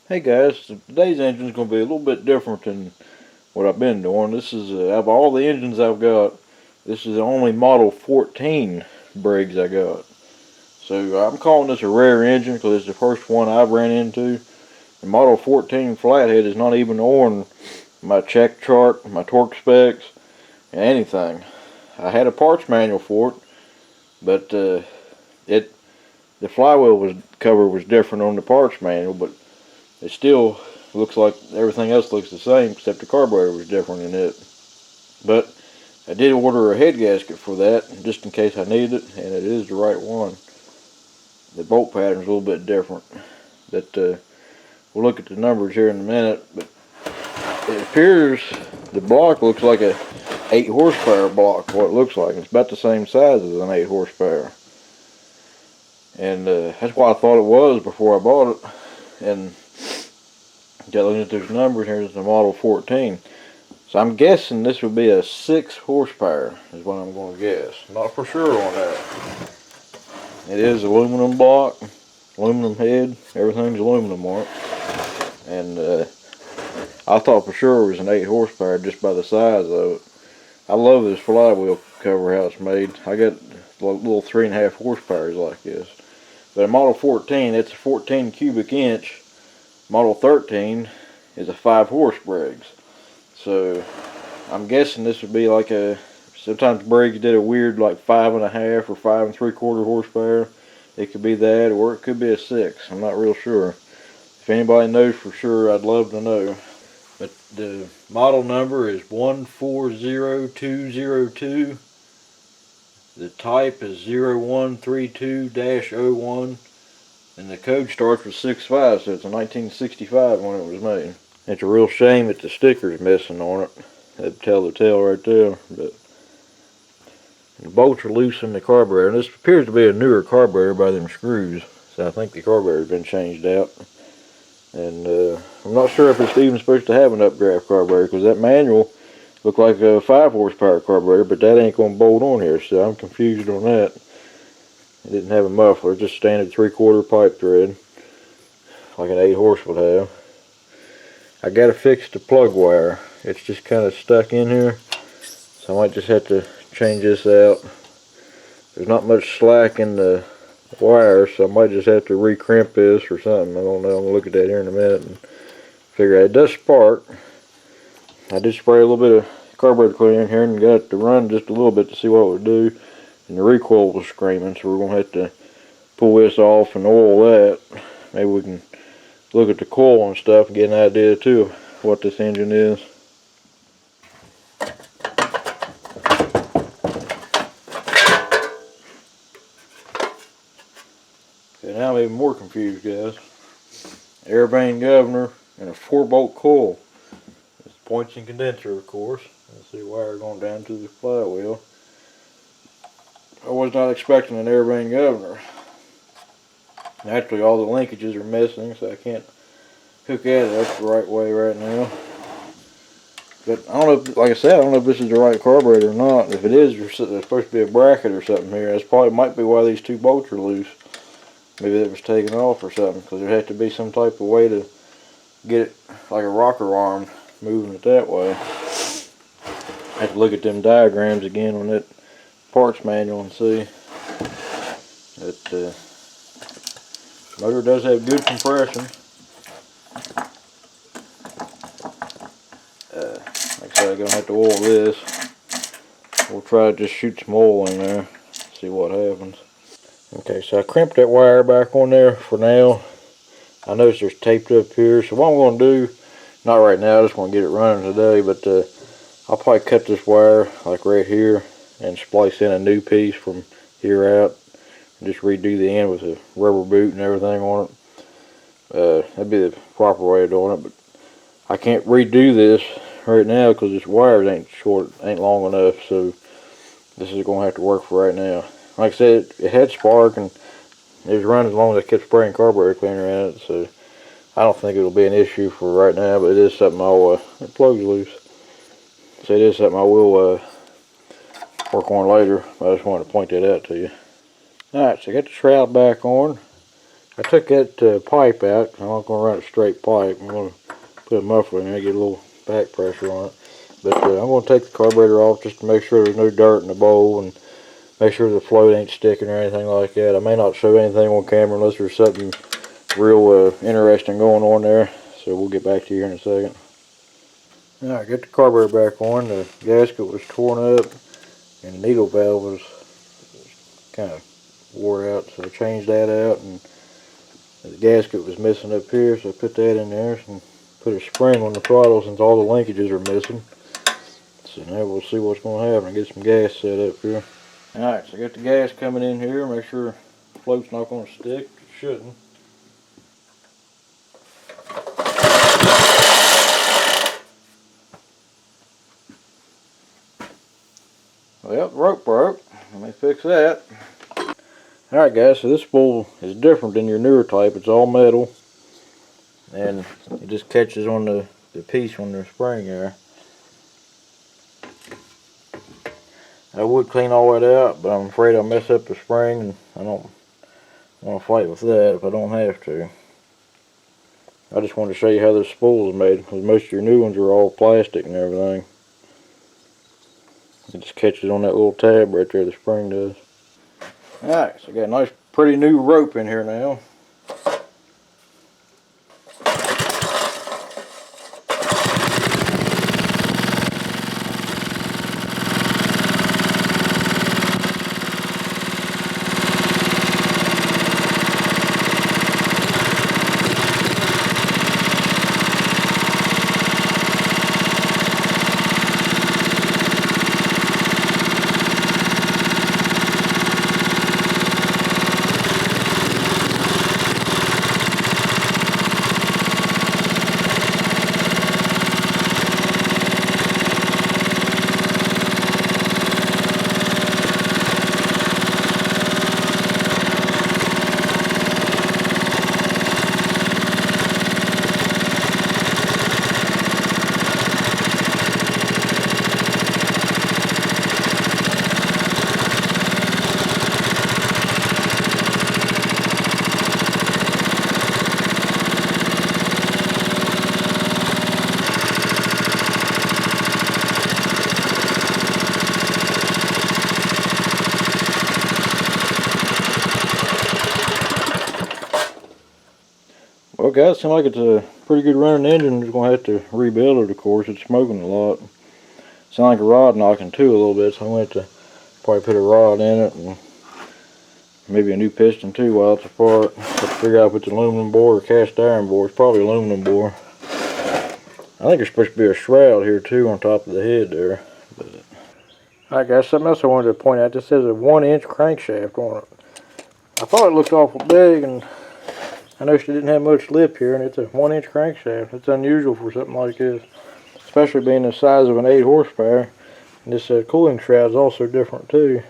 Hey guys, so today's engine is going to be a little bit different than what I've been doing. This is, out of all the engines I've got, this is the only Model 14 Briggs I got. So I'm calling this a rare engine because it's the first one I've ran into. The Model 14 Flathead is not even on my check chart, my torque specs, anything. I had a parts manual for it, but the flywheel cover was different on the parts manual, but it still looks like everything else looks the same except the carburetor was different in it. But I did order a head gasket for that just in case I need it, and it is the right one. The bolt pattern's a little bit different, but we'll look at the numbers here in a minute. But it appears the block looks like a 8 horsepower block. What it looks like, it's about the same size as an 8 horsepower, and that's what I thought it was before I bought it. And looking at those numbers, here's the Model 14. So I'm guessing this would be a 6 horsepower is what I'm going to guess. Not for sure on that. It is aluminum block, aluminum head, everything's aluminum on it. And I thought for sure it was an 8 horsepower just by the size of it. I love this flywheel cover, how it's made. I got little 3.5 horsepowers like this. But a Model 14, it's a 14 cubic inch. Model 13 is a 5 horse Briggs. So I'm guessing this would be like a, sometimes Briggs did a weird like 5.5 or 5 3/4 horsepower. It could be that, or it could be a 6. I'm not real sure. If anybody knows for sure, I'd love to know. But the model number is 140202. The type is 0132-01. And the code starts with 65, so it's a 1965 when it was made. It's a real shame that the sticker's missing on it. That'd tell the tale right there. But the bolts are loose in the carburetor. And this appears to be a newer carburetor by them screws. So I think the carburetor's been changed out. And I'm not sure if it's even supposed to have an updraft carburetor, because that manual looked like a 5 horsepower carburetor, but that ain't going to bolt on here, so I'm confused on that. It didn't have a muffler, just standard 3/4 pipe thread, like an 8 horse would have. I gotta fix the plug wire. It's just kind of stuck in here, so I might just have to change this out. There's not much slack in the wire, so I might just have to re-crimp this or something. I don't know. I'm gonna look at that here in a minute and figure out. It does spark. I did spray a little bit of carburetor cleaner in here and got it to run just a little bit to see what it would do. And the recoil was screaming, so we're going to have to pull this off and oil that. Maybe we can look at the coil and stuff and get an idea too of what this engine is. Okay, now I'm even more confused, guys. Air vane governor and a 4-bolt coil. It's points and condenser, of course. Let's see wire going down to the flywheel. I was not expecting an air vane governor. Naturally, all the linkages are missing, so I can't hook that up the right way right now. But I don't know, if, like I said, I don't know if this is the right carburetor or not. If it is, there's supposed to be a bracket or something here. That's probably might be why these 2 bolts are loose. Maybe it was taken off or something, because there had to be some type of way to get it like a rocker arm, moving it that way. I have to look at them diagrams again on that parts manual and see that the motor does have good compression. Like I said, I'm going to have to oil this. We'll try to just shoot some oil in there, see what happens. Okay, so I crimped that wire back on there for now. I noticed there's taped up here, so what I'm going to do, not right now, I just want to get it running today, but I'll probably cut this wire like right here and splice in a new piece from here out and just redo the end with a rubber boot and everything on it. That'd be the proper way of doing it, but I can't redo this right now because this wire ain't long enough, so this is going to have to work for right now. Like I said, it had spark and it was running as long as I kept spraying carburetor cleaner in it, so I don't think it'll be an issue for right now, but it is something I'll, the plug's loose, so it is something I will work on later. I just wanted to point that out to you. Alright, so I got the shroud back on. I took that pipe out. I'm not going to run a straight pipe. I'm going to put a muffler in there, get a little back pressure on it. But I'm going to take the carburetor off just to make sure there's no dirt in the bowl and make sure the float ain't sticking or anything like that. I may not show anything on camera unless there's something real interesting going on there. So we'll get back to you here in a second. Alright, get the carburetor back on. The gasket was torn up and the needle valve was kind of wore out. So I changed that out, and the gasket was missing up here. So I put that in there and put a spring on the throttle since all the linkages are missing. So now we'll see what's going to happen. Get some gas set up here. Alright, so I got the gas coming in here. Make sure the float's not going to stick. It shouldn't. Well, the rope broke. Let me fix that. Alright guys, so this spool is different than your newer type. It's all metal. And it just catches on the piece on the spring there. I would clean all that out, but I'm afraid I'll mess up the spring, and I don't want to fight with that if I don't have to. I just wanted to show you how this spool is made, because most of your new ones are all plastic and everything. It just catches on that little tab right there, the spring does. Alright, so I got a nice pretty new rope in here now. Well guys, seems like it's a pretty good running engine. Just going to have to rebuild it, of course. It's smoking a lot. Sounds like a rod knocking too a little bit, so I'm going to have to probably put a rod in it and maybe a new piston too while it's apart. Have to figure out if it's aluminum bore or cast iron bore. It's probably aluminum bore. I think there's supposed to be a shroud here too on top of the head there. Alright guys, something else I wanted to point out. This says a 1-inch crankshaft on it. I thought it looked awful big, and I noticed it didn't have much lip here, and it's a 1-inch crankshaft. It's unusual for something like this, especially being the size of an 8 horsepower. And this cooling shroud is also different too.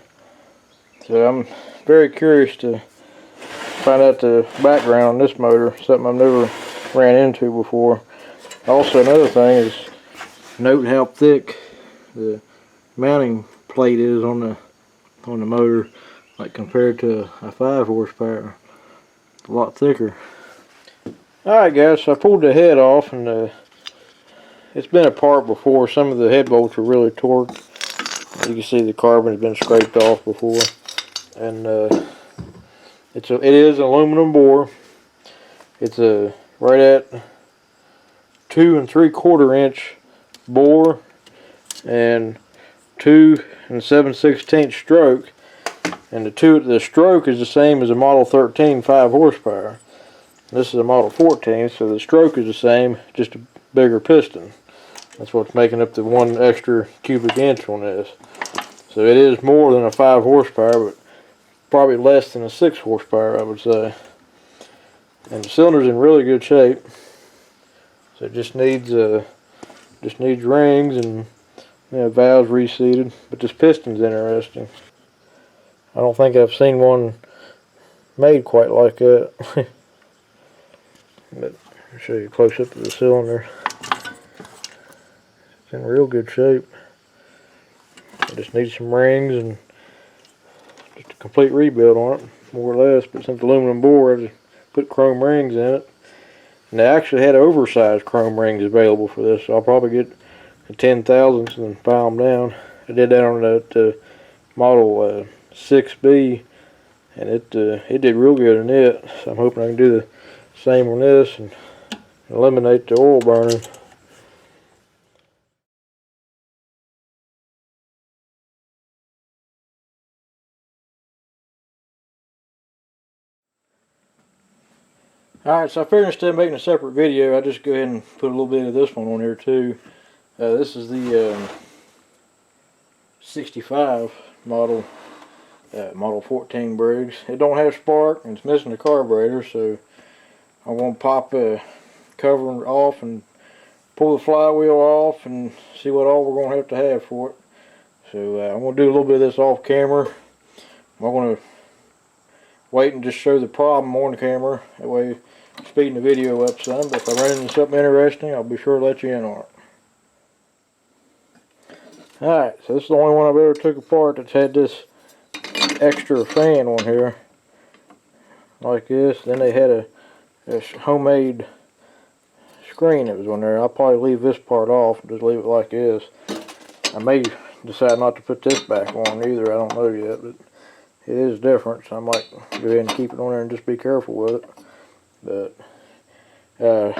So I'm very curious to find out the background on this motor, something I've never ran into before. Also, another thing is note how thick the mounting plate is on the motor, like compared to a 5 horsepower. A lot thicker. Alright guys, so I pulled the head off, and it's been apart before. Some of the head bolts are really torqued. You can see the carbon has been scraped off before. And it is aluminum bore. It's a right at 2 3/4 inch bore and 2 7/16 stroke. And the stroke is the same as a Model 13 5 horsepower. This is a Model 14, so the stroke is the same, just a bigger piston. That's what's making up the 1 extra cubic inch on this. So it is more than a 5 horsepower, but probably less than a 6 horsepower, I would say. And the cylinder's in really good shape. So it just needs rings and valves reseated. But this piston's interesting. I don't think I've seen one made quite like that. But I'll show you close up to the cylinder. It's in real good shape. I just need some rings and just a complete rebuild on it, more or less. But since aluminum bore, I just put chrome rings in it. And they actually had oversized chrome rings available for this, so I'll probably get a 10,000ths and file them down. I did that on that model 6B, and it did real good in it. So I'm hoping I can do the same on this and eliminate the oil burning. Alright, so I figured instead of making a separate video, I'll just go ahead and put a little bit of this one on here too. This is the 65 model, model 14 Briggs. It don't have spark and it's missing the carburetor, so I'm going to pop a cover off and pull the flywheel off and see what all we're going to have for it. So I'm going to do a little bit of this off camera. I'm going to wait and just show the problem on the camera. That way, speeding the video up some. But if I run into something interesting, I'll be sure to let you in on it. Alright, so this is the only one I've ever took apart that's had this extra fan on here. Like this. Then they had a homemade screen that was on there. I'll probably leave this part off and just leave it like this. I may decide not to put this back on either. I don't know yet, but it is different, so I might go ahead and keep it on there and just be careful with it. But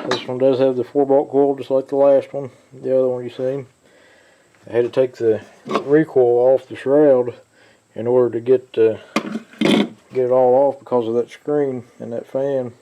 this one does have the 4-bolt coil just like the last one, the other one you seen. I had to take the recoil off the shroud in order to get it all off because of that screen and that fan.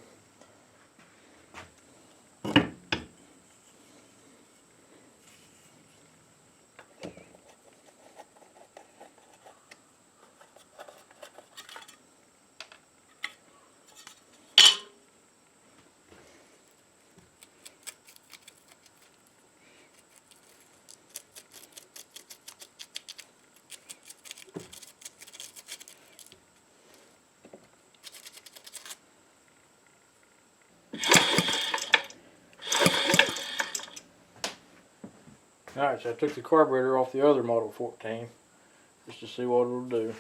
Alright, so I took the carburetor off the other Model 14 just to see what it'll do.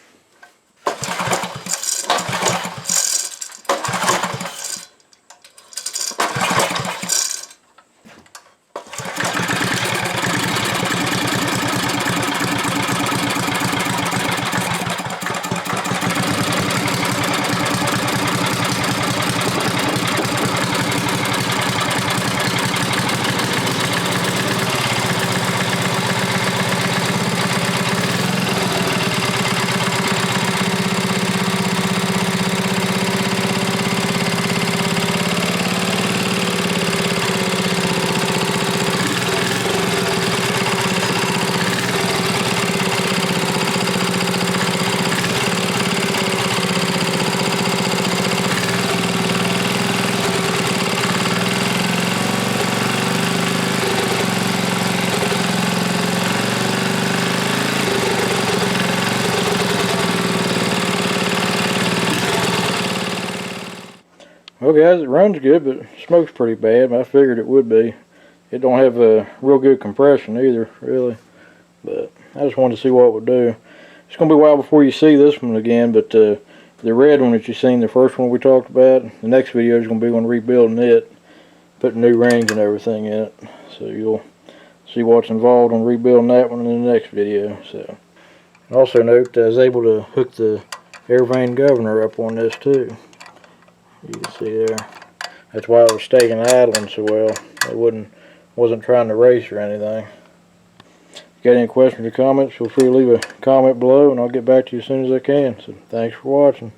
Well guys, it runs good, but it smokes pretty bad. I figured it would be. It don't have a real good compression either, really. But I just wanted to see what it would do. It's going to be a while before you see this one again, but the red one that you seen, the first one we talked about, the next video is going to be on rebuilding it, putting new rings and everything in it. So you'll see what's involved on rebuilding that one in the next video. So, also note that I was able to hook the air vane governor up on this too. You can see there. That's why it was staying idling so well. It wasn't trying to race or anything. If you got any questions or comments, feel free to leave a comment below and I'll get back to you as soon as I can. So thanks for watching.